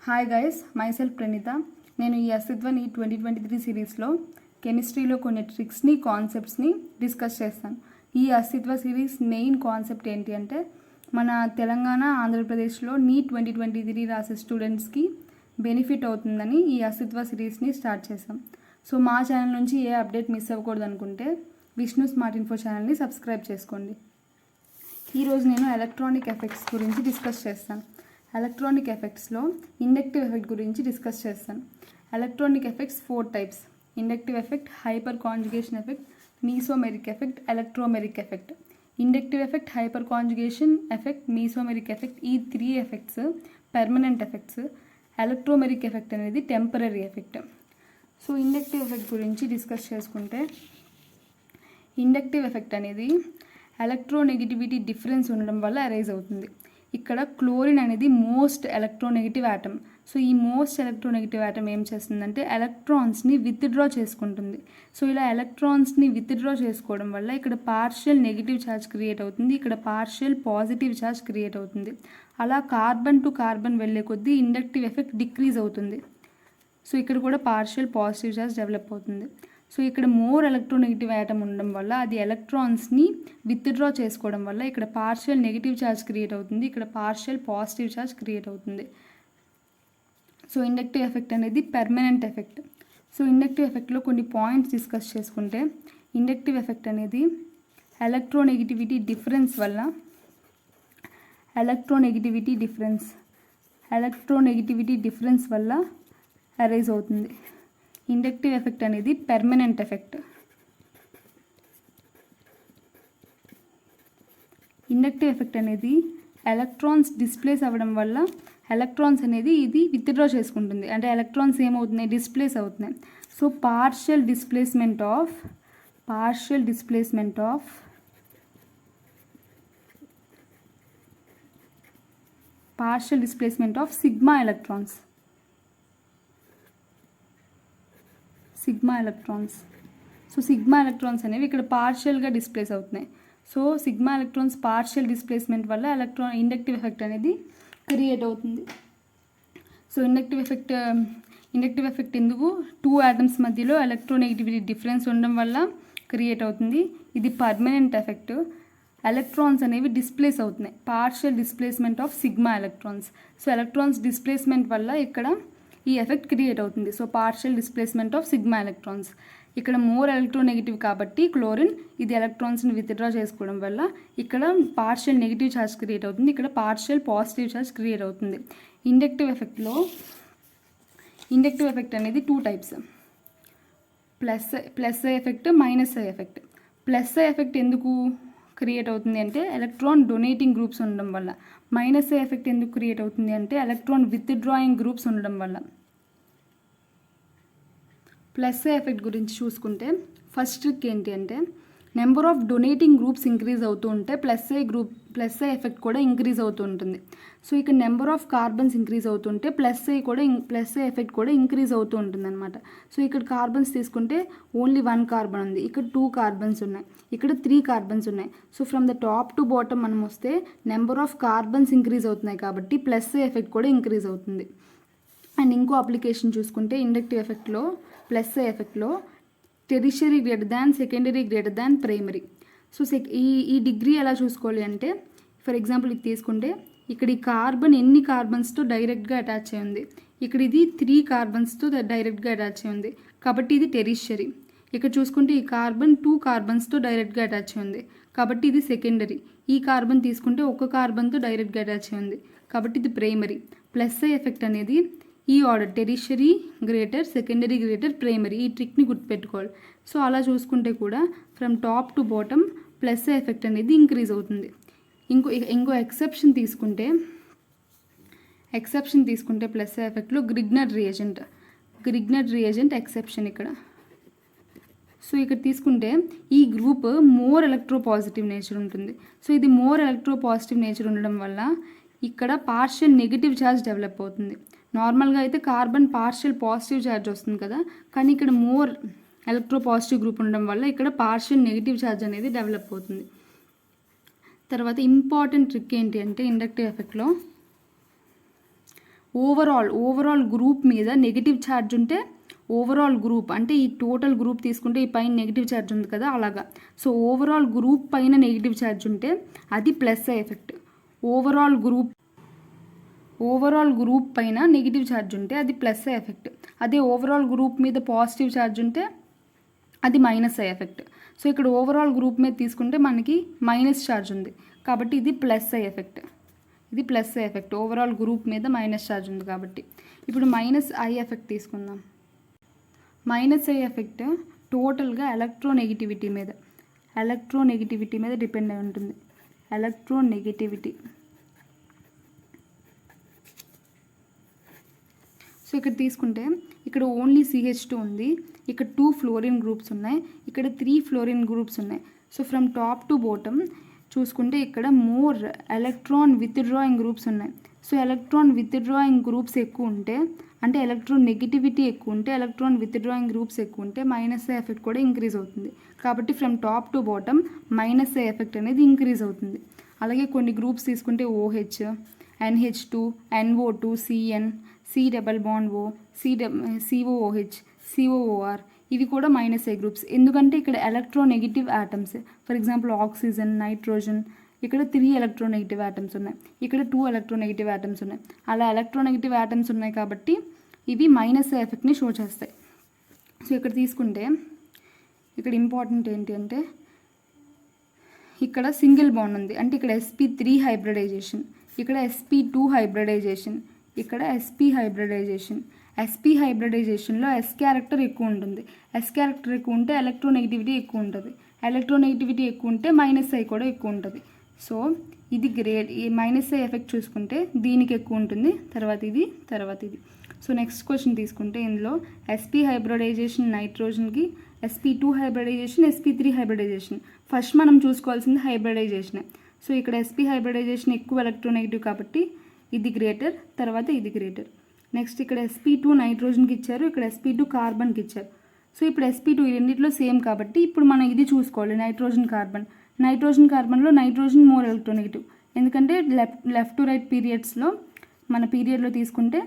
Hi guys, myself Praneetha. నేను ఈ అస్తిత్వ ఈ 2023 సిరీస్లో కెమిస్ట్రీలో కొన్ని ట్రిక్స్ని కాన్సెప్ట్స్ని డిస్కస్ చేస్తాను. ఈ అస్తిత్వ సిరీస్ మెయిన్ కాన్సెప్ట్ ఏంటి అంటే మన తెలంగాణ ఆంధ్రప్రదేశ్లో నీట్ 2023 రాసే స్టూడెంట్స్కి బెనిఫిట్ అవుతుందని ఈ అస్తిత్వ సిరీస్ని స్టార్ట్ చేసాం. సో మా ఛానల్ నుంచి ఏ అప్డేట్ మిస్ అవ్వకూడదు అనుకుంటే విష్ణు స్మార్ట్ ఇన్ఫో ఛానల్ని సబ్స్క్రైబ్ చేసుకోండి. ఈరోజు నేను ఎలక్ట్రానిక్ ఎఫెక్ట్స్ గురించి డిస్కస్ చేస్తాను. ఎలక్ట్రానిక్ ఎఫెక్ట్స్లో ఇండక్టివ్ ఎఫెక్ట్ గురించి డిస్కస్ చేస్తాను. Electronic effects 4 types: inductive effect, hyper conjugation effect, mesomeric effect, electromeric effect. Inductive effect, hyper conjugation effect, mesomeric effect, ఈ 3 effects permanent effects. Electromeric effect అనేది temporary effect. So inductive effect గురించి discuss చేసుకుంటే, inductive effect అనేది electronegativity difference ఉండడం వల్ల arise అవుతుంది. ఇక్కడ chlorine అనేది మోస్ట్ ఎలక్ట్రోనెగటివ్ ఆటమ్. సో ఈ మోస్ట్ ఎలక్ట్రోనెగటివ్ ఆటమ్ ఏం చేస్తుందంటే ఎలక్ట్రాన్స్ని విత్డ్రా చేసుకుంటుంది. సో ఇలా ఎలక్ట్రాన్స్ని విత్డ్రా చేసుకోవడం వల్ల ఇక్కడ పార్షియల్ నెగిటివ్ ఛార్జ్ క్రియేట్ అవుతుంది, ఇక్కడ పార్షియల్ పాజిటివ్ ఛార్జ్ క్రియేట్ అవుతుంది. అలా కార్బన్ టు కార్బన్ వెళ్ళే కొద్దీ ఇండక్టివ్ ఎఫెక్ట్ డిక్రీజ్ అవుతుంది. సో ఇక్కడ కూడా పార్షియల్ పాజిటివ్ ఛార్జ్ డెవలప్ అవుతుంది. సో ఇక్కడ మోర్ ఎలక్ట్రోనెగటివ్ ఆటమ్ ఉండడం వల్ల అది ఎలక్ట్రాన్స్ని విత్డ్రా చేసుకోవడం వల్ల ఇక్కడ పార్షియల్ నెగిటివ్ ఛార్జ్ క్రియేట్ అవుతుంది, ఇక్కడ పార్షియల్ పాజిటివ్ ఛార్జ్ క్రియేట్ అవుతుంది. సో ఇండక్టివ్ ఎఫెక్ట్ అనేది పర్మనెంట్ ఎఫెక్ట్. సో ఇండక్టివ్ ఎఫెక్ట్లో కొన్ని పాయింట్స్ డిస్కస్ చేసుకుంటే, ఇండక్టివ్ ఎఫెక్ట్ అనేది ఎలక్ట్రోనెగటివిటీ డిఫరెన్స్ వల్ల అరైజ్ అవుతుంది. ఇండక్టివ్ ఎఫెక్ట్ అనేది పర్మనెంట్ ఎఫెక్ట్. ఇండక్టివ్ ఎఫెక్ట్ అనేది ఎలక్ట్రాన్స్ డిస్ప్లేస్ అవ్వడం వల్ల ఎలక్ట్రాన్స్ అనేది ఇది విత్డ్రా చేసుకుంటుంది, అంటే ఎలక్ట్రాన్స్ ఏమవుతున్నాయి, డిస్ప్లేస్ అవుతున్నాయి. So partial displacement of sigma electrons. So sigma electrons అనేవి ఇక్కడ పార్షియల్గా డిస్ప్లేస్ అవుతున్నాయి. So sigma electrons partial displacement వల్ల ఇండక్టివ్ ఎఫెక్ట్ అనేది క్రియేట్ అవుతుంది. సో ఇండక్టివ్ ఎఫెక్ట్ ఎందుకు, 2 ఆటమ్స్ మధ్యలో ఎలక్ట్రోనెగటివిటీ డిఫరెన్స్ ఉండడం వల్ల క్రియేట్ అవుతుంది. ఇది పర్మనెంట్ ఎఫెక్ట్. ఎలక్ట్రాన్స్ అనేవి డిస్ప్లేస్ అవుతున్నాయి, partial displacement of sigma electrons. So electrons displacement వల్ల ఇక్కడ ఈ ఎఫెక్ట్ క్రియేట్ అవుతుంది. So partial displacement of sigma electrons. ఇక్కడ మోర్ ఎలక్ట్రోనెగటివ్ కాబట్టి క్లోరిన్ ఇది ఎలక్ట్రాన్స్ని విత్డ్రా చేసుకోవడం వల్ల ఇక్కడ పార్షియల్ నెగిటివ్ ఛార్జ్ క్రియేట్ అవుతుంది, ఇక్కడ పార్షియల్ పాజిటివ్ ఛార్జ్ క్రియేట్ అవుతుంది. ఇండక్టివ్ ఎఫెక్ట్ అనేది 2 types: plus I effect, minus I effect. Plus I effect ఎందుకు క్రియేట్ అవుతుంది అంటే ఎలక్ట్రాన్ డొనేటింగ్ గ్రూప్స్ ఉండడం వల్ల. మైనస్ ఐ ఎఫెక్ట్ ఎందుకు క్రియేట్ అవుతుంది అంటే ఎలక్ట్రాన్ విత్డ్రాయింగ్ గ్రూప్స్ ఉండడం వల్ల. ప్లస్ ఐ ఎఫెక్ట్ గురించి చూసుకుంటే ఫస్ట్ ట్రిక్ ఏంటి అంటే number of donating groups increase అవుతూ ఉంటే ప్లస్ ఐ ఎఫెక్ట్ కూడా ఇంక్రీజ్ అవుతూ ఉంటుంది. సో ఇక్కడ నెంబర్ ఆఫ్ కార్బన్స్ ఇంక్రీజ్ అవుతుంటే ప్లస్ ఐ ఎఫెక్ట్ కూడా ఇంక్రీజ్ అవుతూ ఉంటుంది అనమాట. సో ఇక్కడ కార్బన్స్ తీసుకుంటే ఓన్లీ 1 కార్బన్ ఉంది, ఇక్కడ 2 కార్బన్స్ ఉన్నాయి, ఇక్కడ 3 కార్బన్స్ ఉన్నాయి. So from the top to bottom మనం వస్తే నెంబర్ ఆఫ్ కార్బన్స్ ఇంక్రీజ్ అవుతున్నాయి కాబట్టి ప్లస్ ఐ ఎఫెక్ట్ కూడా ఇంక్రీజ్ అవుతుంది. అండ్ ఇంకో అప్లికేషన్ చూసుకుంటే ఇండక్టివ్ ఎఫెక్ట్లో ప్లస్ ఐ ఎఫెక్ట్లో tertiary greater than, secondary greater than primary. So ఈ డిగ్రీ ఎలా చూసుకోవాలి అంటే, ఫర్ ఎగ్జాంపుల్ ఇది తీసుకుంటే ఇక్కడ ఈ కార్బన్ ఎన్ని కార్బన్స్తో డైరెక్ట్గా అటాచ్ అయి ఉంది, ఇక్కడ ఇది 3 కార్బన్స్తో డైరెక్ట్గా అటాచ్ అయి ఉంది కాబట్టి ఇది టెరిషరీ. ఇక్కడ చూసుకుంటే ఈ కార్బన్ 2 కార్బన్స్తో డైరెక్ట్గా అటాచ్ అయి ఉంది కాబట్టి ఇది సెకండరీ. ఈ కార్బన్ తీసుకుంటే 1 కార్బన్తో డైరెక్ట్గా అటాచ్ అయి ఉంది కాబట్టి ఇది ప్రైమరీ. ప్లస్ ఐ ఎఫెక్ట్ అనేది ఈ order: tertiary greater, secondary greater, primary. ఈ ట్రిక్ని గుర్తుపెట్టుకోవాలి. సో అలా చూసుకుంటే కూడా from top to bottom plus I effect అనేది ఇంక్రీజ్ అవుతుంది. ఇంకో ఎక్సెప్షన్ తీసుకుంటే ప్లస్ ఐ ఎఫెక్ట్లో గ్రిగ్నర్ రియేజెంట్ ఎక్సెప్షన్ ఇక్కడ. సో ఇక్కడ తీసుకుంటే ఈ గ్రూప్ మోర్ ఎలక్ట్రోపాజిటివ్ నేచర్ ఉంటుంది. సో ఇది మోర్ ఎలక్ట్రోపాజిటివ్ నేచర్ ఉండడం వల్ల ఇక్కడ పార్షియల్ నెగిటివ్ ఛార్జ్ డెవలప్ అవుతుంది. నార్మల్గా అయితే కార్బన్ పార్షియల్ పాజిటివ్ ఛార్జ్ వస్తుంది కదా, కానీ ఇక్కడ మోర్ ఎలక్ట్రోపాజిటివ్ గ్రూప్ ఉండడం వల్ల ఇక్కడ పార్షియల్ నెగిటివ్ ఛార్జ్ అనేది డెవలప్ అవుతుంది. తర్వాత ఇంపార్టెంట్ ట్రిక్ ఏంటి అంటే ఇండక్టివ్ ఎఫెక్ట్లో ఓవరాల్ గ్రూప్ మీద నెగిటివ్ ఛార్జ్ ఉంటే ఓవరాల్ గ్రూప్ అంటే ఈ టోటల్ గ్రూప్ తీసుకుంటే ఈ పైన నెగిటివ్ ఛార్జ్ ఉంది కదా అలాగా. సో ఓవరాల్ గ్రూప్ పైన నెగిటివ్ ఛార్జ్ ఉంటే అది plus I effect. Overall group పైన నెగిటివ్ ఛార్జ్ ఉంటే అది ప్లస్ ఐ ఎఫెక్ట్. అదే ఓవరాల్ గ్రూప్ మీద పాజిటివ్ ఛార్జ్ ఉంటే అది మైనస్ ఐ ఎఫెక్ట్. సో ఇక్కడ ఓవరాల్ గ్రూప్ మీద తీసుకుంటే మనకి మైనస్ ఛార్జ్ ఉంది కాబట్టి ఇది ప్లస్ ఐ ఎఫెక్ట్. ఇది plus I effect. Overall group మీద మైనస్ ఛార్జ్ ఉంది కాబట్టి. ఇప్పుడు మైనస్ ఐ ఎఫెక్ట్ తీసుకుందాం. మైనస్ ఐ ఎఫెక్ట్ టోటల్గా ఎలక్ట్రోనెగిటివిటీ మీద డిపెండ్ అయి ఉంటుంది. ఎలక్ట్రోనెగిటివిటీ. సో ఇక్కడ తీసుకుంటే ఇక్కడ ఓన్లీ CH2 ఉంది, ఇక్కడ 2 ఫ్లోరిన్ గ్రూప్స్ ఉన్నాయి, ఇక్కడ 3 ఫ్లోరిన్ గ్రూప్స్ ఉన్నాయి. So from top to bottom చూసుకుంటే ఇక్కడ మోర్ ఎలక్ట్రాన్ విత్డ్రాయింగ్ గ్రూప్స్ ఉన్నాయి. సో ఎలక్ట్రాన్ విత్డ్రాయింగ్ గ్రూప్స్ ఎక్కువ ఉంటే అంటే ఎలక్ట్రాన్ నెగిటివిటీ ఎక్కువ ఉంటే ఎలక్ట్రాన్ విత్డ్రాయింగ్ గ్రూప్స్ ఎక్కువ ఉంటే మైనస్ ఐ ఎఫెక్ట్ కూడా ఇంక్రీజ్ అవుతుంది. కాబట్టి from top to bottom minus I effect అనేది ఇంక్రీజ్ అవుతుంది. అలాగే కొన్ని గ్రూప్స్ తీసుకుంటే OH, NH2, NO2, CN, C double bond O, COOH, COOR ఇవి కూడా మైనస్ ఐ గ్రూప్స్. ఎందుకంటే ఇక్కడ electronegative atoms. For example oxygen, nitrogen ఇక్కడ 3 ఎలక్ట్రోనెగిటివ్ ఆటమ్స్ ఉన్నాయి, ఇక్కడ 2 ఎలక్ట్రోనెగిటివ్ ఆటమ్స్ ఉన్నాయి. అలా ఎలక్ట్రోనెగిటివ్ ఆటమ్స్ ఉన్నాయి కాబట్టి ఇవి మైనస్ ఐ ఎఫెక్ట్ని షో చేస్తాయి. సో ఇక్కడ తీసుకుంటే ఇక్కడ ఇంపార్టెంట్ ఏంటి అంటే ఇక్కడ సింగిల్ బాండ్ ఉంది అంటే ఇక్కడ sp3 హైబ్రిడైజేషన్, ఇక్కడ sp2 హైబ్రిడైజేషన్, ఇక్కడ sp హైబ్రిడైజేషన్. sp హైబ్రిడైజేషన్లో s క్యారెక్టర్ ఎక్కువ ఉంటుంది. s క్యారెక్టర్ ఎక్కువ ఉంటే ఎలక్ట్రోనెగిటివిటీ ఎక్కువ ఉంటుంది. ఎలక్ట్రోనెగిటివిటీ ఎక్కువ ఉంటే మైనస్ ఐ కూడా ఎక్కువ ఉంటుంది. సో ఇది గ్రేడ్. ఈ మైనస్ ఐ ఎఫెక్ట్ చూసుకుంటే దీనికి ఎక్కువ ఉంటుంది, తర్వాత ఇది. సో నెక్స్ట్ క్వశ్చన్ తీసుకుంటే ఇందులో sp హైబ్రిడైజేషన్ నైట్రోజన్కి, sp2 hybridization, sp3 hybridization. First మనం చూసుకోవాల్సింది హైబ్రిడైజేషనే. సో ఇక్కడ sp హైబ్రిడైజేషన్ ఎక్కువ ఎలక్ట్రోనెగిటివ్ కాబట్టి ఇది గ్రేటర్, తర్వాత ఇది గ్రేటర్. నెక్స్ట్ ఇక్కడ sp2 నైట్రోజన్కి ఇచ్చారు, ఇక్కడ sp2 కార్బన్కి ఇచ్చారు. సో ఇప్పుడు sp2 ఈ రెండింటిలో సేమ్ కాబట్టి ఇప్పుడు మనం ఇది చూసుకోవాలి నైట్రోజన్ కార్బన్లో నైట్రోజన్ మోర్ ఎలక్ట్రోనెగిటివ్. ఎందుకంటే లెఫ్ట్ టు రైట్ పీరియడ్స్లో మన పీరియడ్లో తీసుకుంటే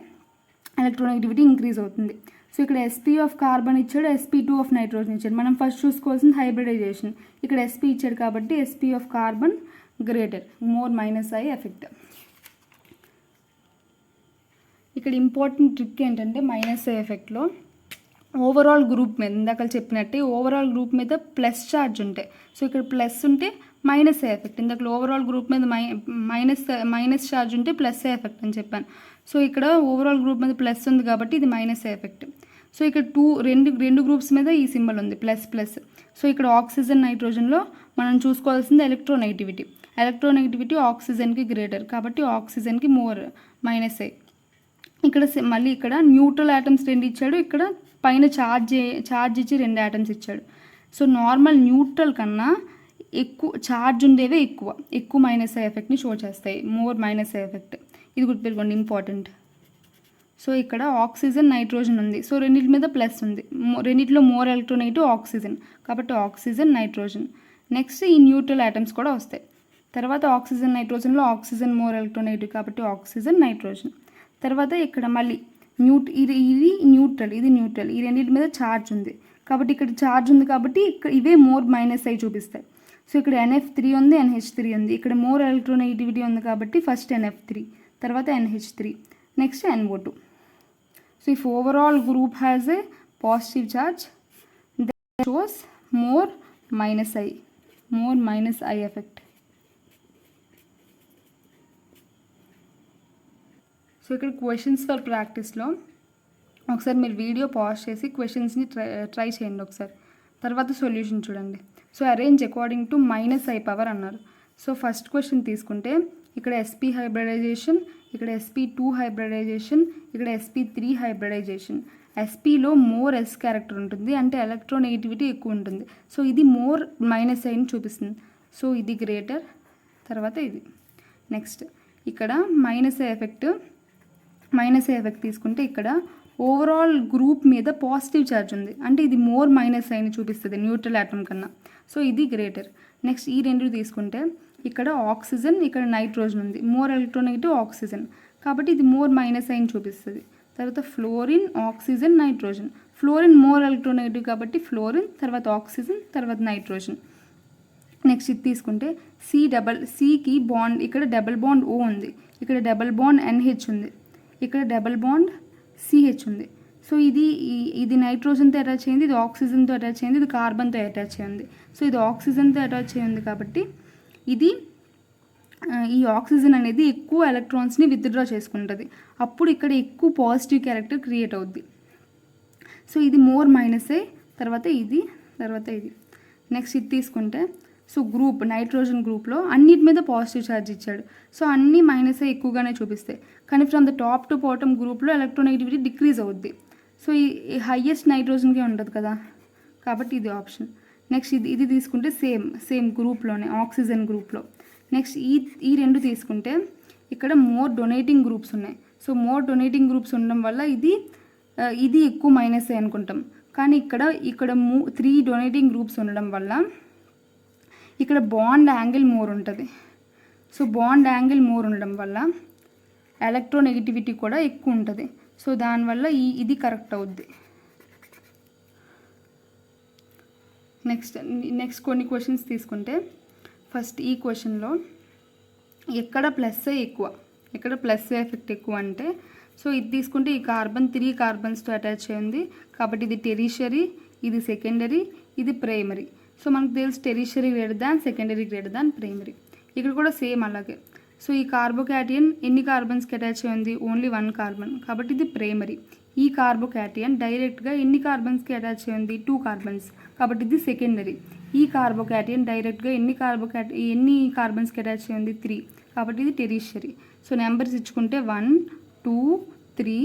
ఎలక్ట్రోనెగిటివిటీ ఇంక్రీజ్ అవుతుంది. సో ఇక్కడ sp ఆఫ్ కార్బన్ ఇచ్చాడు, sp2 ఆఫ్ నైట్రోజన్ ఇచ్చాడు. మనం ఫస్ట్ చూసుకోవాల్సింది హైబ్రిడైజేషన్. ఇక్కడ sp ఇచ్చాడు కాబట్టి sp of carbon greater, more minus I effect. ఇక్కడ ఇంపార్టెంట్ ట్రిక్ ఏంటంటే మైనస్ ఐ ఎఫెక్ట్లో ఓవరాల్ గ్రూప్ మీద ఇందాక చెప్పినట్టే ఓవరాల్ గ్రూప్ మీద ప్లస్ ఛార్జ్ ఉంటాయి. సో ఇక్కడ ప్లస్ ఉంటే మైనస్ ఐ ఎఫెక్ట్. ఇందాక ఓవరాల్ గ్రూప్ మీద మైనస్ ఛార్జ్ ఉంటే ప్లస్ ఐ ఎఫెక్ట్ అని చెప్పాను. సో ఇక్కడ ఓవరాల్ గ్రూప్ మీద ప్లస్ ఉంది కాబట్టి ఇది మైనస్ ఐ ఎఫెక్ట్. సో ఇక్కడ రెండు గ్రూప్స్ మీద ఈ సింబల్ ఉంది ప్లస్. సో ఇక్కడ ఆక్సిజన్ నైట్రోజన్లో మనం చూసుకోవాల్సింది ఎలక్ట్రోనెగిటివిటీ ఆక్సిజన్కి గ్రేటర్ కాబట్టి ఆక్సిజన్కి మోర్ మైనస్ ఐ. ఇక్కడ మళ్ళీ ఇక్కడ న్యూట్రల్ ఆటమ్స్ 2 ఇచ్చాడు, ఇక్కడ పైన ఛార్జ్ ఇచ్చి 2 ఆటమ్స్ ఇచ్చాడు. సో నార్మల్ న్యూట్రల్ కన్నా ఎక్కువ ఛార్జ్ ఉండేవే ఎక్కువ మైనస్ ఐ ఎఫెక్ట్ని షో చేస్తాయి, మోర్ మైనస్ ఐ ఎఫెక్ట్. ఇది గుర్తుపెట్టుకోండి ఇంపార్టెంట్. సో ఇక్కడ ఆక్సిజన్ నైట్రోజన్ ఉంది, సో రెండింటి మీద ప్లస్ ఉంది, రెండింటిలో మోర్ ఎలక్ట్రోనెగిటివ్ ఆక్సిజన్ కాబట్టి ఆక్సిజన్ నైట్రోజన్. నెక్స్ట్ ఈ న్యూట్రల్ ఆటమ్స్ కూడా వస్తాయి. తర్వాత ఆక్సిజన్ నైట్రోజన్లో ఆక్సిజన్ మోర్ ఎలక్ట్రోనెగిటివ్ కాబట్టి ఆక్సిజన్ నైట్రోజన్. తర్వాత ఇక్కడ మళ్ళీ ఇది న్యూట్రల్ ఈ రెండింటి మీద ఛార్జ్ ఉంది కాబట్టి ఇక్కడ ఛార్జ్ ఉంది కాబట్టి ఇక్కడ ఇవే మోర్ మైనస్ ఐ చూపిస్తాయి. సో ఇక్కడ NF3 ఉంది, NH3 ఉంది, ఇక్కడ మోర్ ఎలక్ట్రోనెగిటివిటీ ఉంది కాబట్టి ఫస్ట్ NF3, తర్వాత NH3, next NO2. So if overall group has a positive charge that shows more minus I effect. So ఇక్కడ క్వశ్చన్స్ ఫర్ ప్రాక్టీస్లో ఒకసారి మీరు వీడియో పాజ్ చేసి క్వశ్చన్స్ని ట్రై చేయండి ఒకసారి, తర్వాత సొల్యూషన్ చూడండి. So arrange according to minus I power అన్నారు. సో ఫస్ట్ క్వశ్చన్ తీసుకుంటే ఇక్కడ sp హైబ్రిడైజేషన్, ఇక్కడ sp2 హైబ్రిడైజేషన్, ఇక్కడ sp3 హైబ్రిడైజేషన్. spలో మోర్ s క్యారెక్టర్ ఉంటుంది అంటే ఎలక్ట్రోనెగిటివిటీ ఎక్కువ ఉంటుంది. సో ఇది మోర్ మైనస్ ఐని చూపిస్తుంది. సో ఇది గ్రేటర్, తర్వాత ఇది. నెక్స్ట్ ఇక్కడ మైనస్ ఐ ఎఫెక్ట్ తీసుకుంటే ఇక్కడ ఓవరాల్ గ్రూప్ మీద పాజిటివ్ ఛార్జ్ ఉంది అంటే ఇది మోర్ మైనస్ ఐని చూపిస్తుంది న్యూట్రల్ ఆటమ్ కన్నా. సో ఇది గ్రేటర్. నెక్స్ట్ ఈ రెండు తీసుకుంటే ఇక్కడ ఆక్సిజన్, ఇక్కడ నైట్రోజన్ ఉంది, మోర్ ఎలక్ట్రోనెగిటివ్ ఆక్సిజన్ కాబట్టి ఇది మోర్ మైనస్ అని చూపిస్తుంది. తర్వాత fluorine, oxygen, nitrogen. Fluorine more electronegative కాబట్టి ఫ్లోరిన్, తర్వాత ఆక్సిజన్, తర్వాత నైట్రోజన్. నెక్స్ట్ ఇది తీసుకుంటే సికి బాండ్, ఇక్కడ డబుల్ బాండ్ ఓ ఉంది, ఇక్కడ డబుల్ బాండ్ ఎన్హెచ్ ఉంది, ఇక్కడ డబుల్ బాండ్ సిహెచ్ ఉంది. సో ఇది నైట్రోజన్తో అటాచ్ అయింది, ఇది ఆక్సిజన్తో అటాచ్ అయింది, ఇది కార్బన్తో అటాచ్ అయింది. సో ఇది ఆక్సిజన్తో అటాచ్ అయింది కాబట్టి ఈ ఆక్సిజన్ అనేది ఎక్కువ ఎలక్ట్రాన్స్ని విత్డ్రా చేసుకుంటుంది. అప్పుడు ఇక్కడ ఎక్కువ పాజిటివ్ క్యారెక్టర్ క్రియేట్ అవుద్ది. సో ఇది మోర్ మైనస్ ఏ, తర్వాత ఇది. నెక్స్ట్ ఇది తీసుకుంటే సో గ్రూప్ నైట్రోజన్ గ్రూప్లో అన్నిటి మీద పాజిటివ్ ఛార్జ్ ఇచ్చాడు. సో అన్ని మైనస్ ఏ ఎక్కువగానే చూపిస్తాయి. కానీ from the top to bottom గ్రూప్లో ఎలక్ట్రోనెగటివిటీ డిక్రీజ్ అవుద్ది. సో ఈ హయ్యెస్ట్ నైట్రోజన్కే ఉంటుంది కదా, కాబట్టి ఇది ఆప్షన్. నెక్స్ట్ ఇది తీసుకుంటే సేమ్ గ్రూప్లోనే, ఆక్సిజన్ గ్రూప్లో. నెక్స్ట్ ఈ రెండు తీసుకుంటే ఇక్కడ మోర్ డొనేటింగ్ గ్రూప్స్ ఉన్నాయి. సో మోర్ డొనేటింగ్ గ్రూప్స్ ఉండడం వల్ల ఇది ఎక్కువ మైనస్ అనుకుంటాం. కానీ ఇక్కడ 3 డొనేటింగ్ గ్రూప్స్ ఉండడం వల్ల ఇక్కడ బాండ్ యాంగిల్ మోర్ ఉంటుంది. సో బాండ్ యాంగిల్ మోర్ ఉండడం వల్ల ఎలక్ట్రోనెగటివిటీ కూడా ఎక్కువ ఉంటుంది. సో దానివల్ల ఇది కరెక్ట్ అవుద్ది. నెక్స్ట్ కొన్ని క్వశ్చన్స్ తీసుకుంటే ఫస్ట్ ఈ క్వశ్చన్లో ఎక్కడ ప్లస్ ఎక్కువ, ఎక్కడ ప్లస్ ఎఫెక్ట్ ఎక్కువ అంటే సో ఇది తీసుకుంటే ఈ కార్బన్ 3 కార్బన్స్తో అటాచ్ అయింది కాబట్టి ఇది టెరిషరీ, ఇది సెకండరీ, ఇది ప్రైమరీ. సో మనకు తెలుసు tertiary greater than, secondary greater than primary. ఇక్కడ కూడా సేమ్ అలాగే. సో ఈ కార్బోకాటియన్ ఎన్ని కార్బన్స్కి అటాచ్ అయింది? ఓన్లీ 1 కార్బన్ కాబట్టి ఇది ప్రైమరీ. ఈ కార్బోకాటియన్ డైరెక్ట్గా ఎన్ని కార్బన్స్కి అటాచ్ అయింది? 2 కార్బన్స్ కాబట్టి ఇది సెకండరీ. ఈ కార్బోకాటియన్ డైరెక్ట్గా ఎన్ని కార్బన్స్కి అటాచ్ అయింది? 3 కాబట్టి ఇది టెరిషరీ. సో నెంబర్స్ ఇచ్చుకుంటే 1, 2, 3,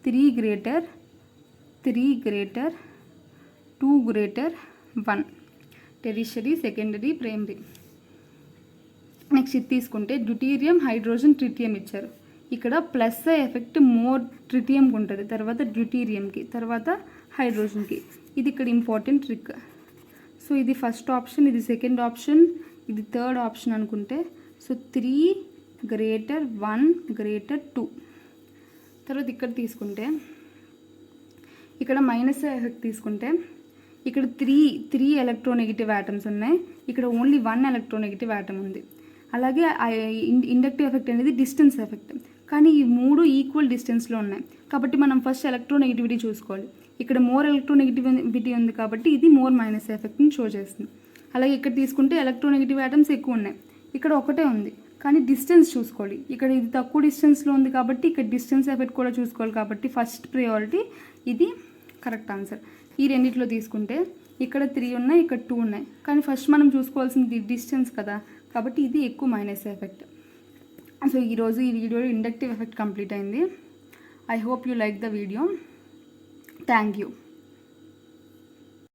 3 greater, 2 greater, 1 tertiary, secondary, primary. Next ఇది తీసుకుంటే డ్యూటీరియం, హైడ్రోజన్, ట్రిటియం ఇచ్చారు. ఇక్కడ ప్లస్ ఎఫెక్ట్ మోర్ ట్రిటియంకి ఉంటుంది, తర్వాత డ్యూటీరియంకి, తర్వాత హైడ్రోజన్కి. ఇది ఇక్కడ ఇంపార్టెంట్ ట్రిక్. సో ఇది ఫస్ట్ ఆప్షన్, ఇది సెకండ్ ఆప్షన్, ఇది థర్డ్ ఆప్షన్ అనుకుంటే సో 3 గ్రేటర్, 1 గ్రేటర్, 2. తర్వాత ఇక్కడ తీసుకుంటే ఇక్కడ మైనస్ ఎఫెక్ట్ తీసుకుంటే ఇక్కడ 3 ఎలక్ట్రోనెగటివ్ ఆటమ్స్ ఉన్నాయి, ఇక్కడ ఓన్లీ 1 ఎలక్ట్రోనెగటివ్ ఆటమ్ ఉంది. అలాగే ఇండక్టివ్ ఎఫెక్ట్ అనేది డిస్టెన్స్ ఎఫెక్ట్, కానీ ఈ 3 ఈక్వల్ డిస్టెన్స్లో ఉన్నాయి కాబట్టి మనం ఫస్ట్ ఎలక్ట్రోనెగటివిటీ చూసుకోవాలి. ఇక్కడ మోర్ ఎలక్ట్రోనెగటివిటీ ఉంది కాబట్టి ఇది మోర్ మైనస్ ఎఫెక్ట్ని షో చేస్తుంది. అలాగే ఇక్కడ తీసుకుంటే ఎలక్ట్రోనెగటివ్ ఆటమ్స్ ఎక్కువ ఉన్నాయి, ఇక్కడ ఒకటే ఉంది కానీ డిస్టెన్స్ చూసుకోవాలి. ఇక్కడ ఇది తక్కువ డిస్టెన్స్లో ఉంది కాబట్టి ఇక్కడ డిస్టెన్స్ ఎఫెక్ట్ కూడా చూసుకోవాలి. కాబట్టి ఫస్ట్ ప్రయారిటీ ఇది కరెక్ట్ ఆన్సర్. ఈ రెండిట్లో తీసుకుంటే ఇక్కడ 3 ఉన్నాయి, ఇక్కడ 2 ఉన్నాయి, కానీ ఫస్ట్ మనం చూసుకోవాల్సింది డిస్టెన్స్ కదా, కాబట్టి ఇది ఎక్కువ మైనస్ ఎఫెక్ట్. సో ఈరోజు ఈ వీడియోలో ఇండక్టివ్ ఎఫెక్ట్ కంప్లీట్ అయింది. I hope you like the video. Thank you.